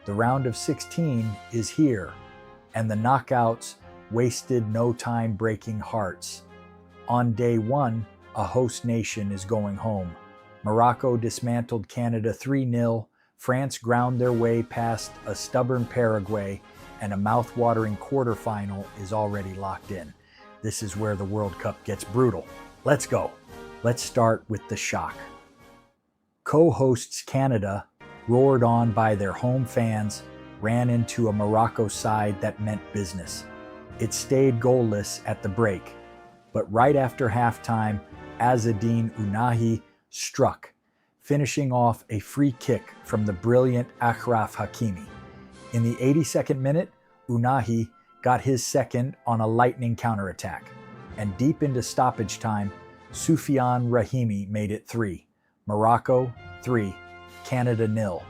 The round of 16 is here, and the knockouts wasted no time breaking hearts. On day one, a host nation is going home. Morocco dismantled Canada 3-0, France ground their way past a stubborn Paraguay, and a mouth-watering quarterfinal is already locked in. This is where the World Cup gets brutal. Let's go. Let's start with the shock. Co-hosts Canada, roared on by their home fans, ran into a Morocco side that meant business. It stayed goalless at the break, but right after halftime, Ounahi struck, finishing off a free kick from the brilliant Achraf Hakimi. In the 82nd minute, Ounahi got his second on a lightning counterattack, and deep into stoppage time, Soufiane Rahimi made it 3. Morocco 3, Canada 0.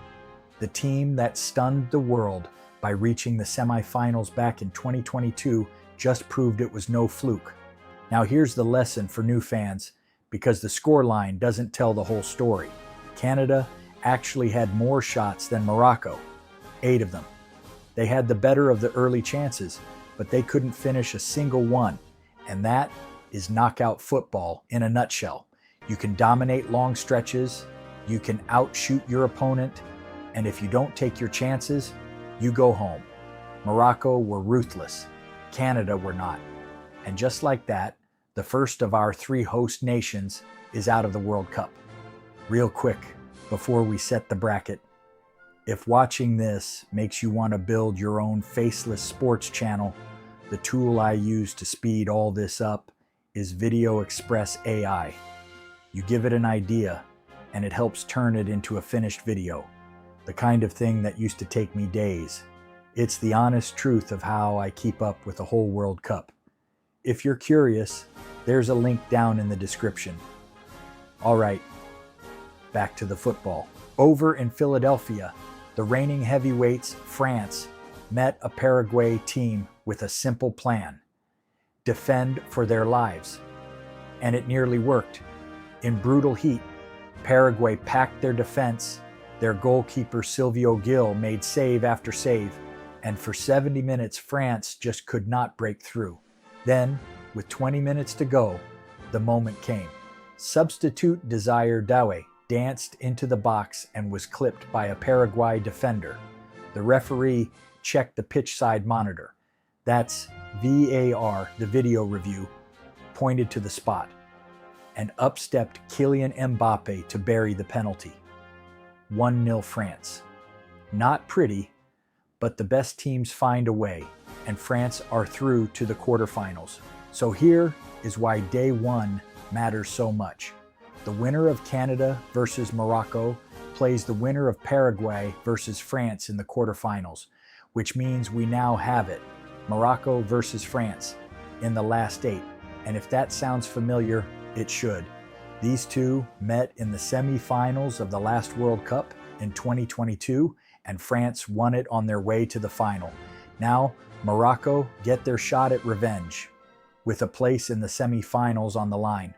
The team that stunned the world by reaching the semifinals back in 2022 just proved it was no fluke. Now here's the lesson for new fans, because the scoreline doesn't tell the whole story. Canada actually had more shots than Morocco, 8 of them. They had the better of the early chances, but they couldn't finish a single one, and that is knockout football in a nutshell. You can dominate long stretches, you can outshoot your opponent, and if you don't take your chances, you go home. Morocco were ruthless, Canada were not. And just like that, the first of our 3 host nations is out of the World Cup. Real quick, before we set the bracket, if watching this makes you want to build your own faceless sports channel, the tool I use to speed all this up is Video Express AI. You give it an idea, and it helps turn it into a finished video, the kind of thing that used to take me days. It's the honest truth of how I keep up with the whole World Cup. If you're curious, there's a link down in the description. All right, back to the football. Over in Philadelphia, the reigning heavyweights, France, met a Paraguay team with a simple plan: defend for their lives. And it nearly worked. In brutal heat, Paraguay packed their defense. Their goalkeeper Silvio Gil made save after save, and for 70 minutes France just could not break through. Then, with 20 minutes to go, the moment came. Substitute Desire Doué danced into the box and was clipped by a Paraguay defender. The referee checked the pitch side monitor. That's VAR, the video review, pointed to the spot. And up stepped Kylian Mbappé to bury the penalty. 1-0 France. Not pretty, but the best teams find a way, and France are through to the quarterfinals. So here is why day one matters so much. The winner of Canada versus Morocco plays the winner of Paraguay versus France in the quarterfinals, which means we now have it, Morocco versus France, in the last 8. And if that sounds familiar, it should. These two met in the semifinals of the last World Cup in 2022, and France won it on their way to the final. Now, Morocco get their shot at revenge, with a place in the semifinals on the line.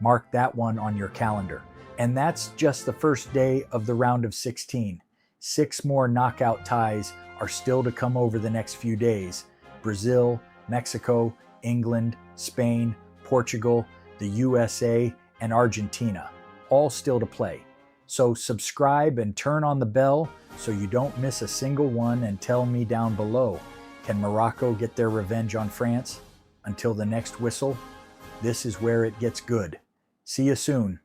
Mark that one on your calendar. And that's just the first day of the round of 16. 6 more knockout ties are still to come over the next few days. Brazil, Mexico, England, Spain, Portugal, the USA, and Argentina, all still to play. So subscribe and turn on the bell so you don't miss a single one, and tell me down below, can Morocco get their revenge on France? Until the next whistle, this is where it gets good. See you soon.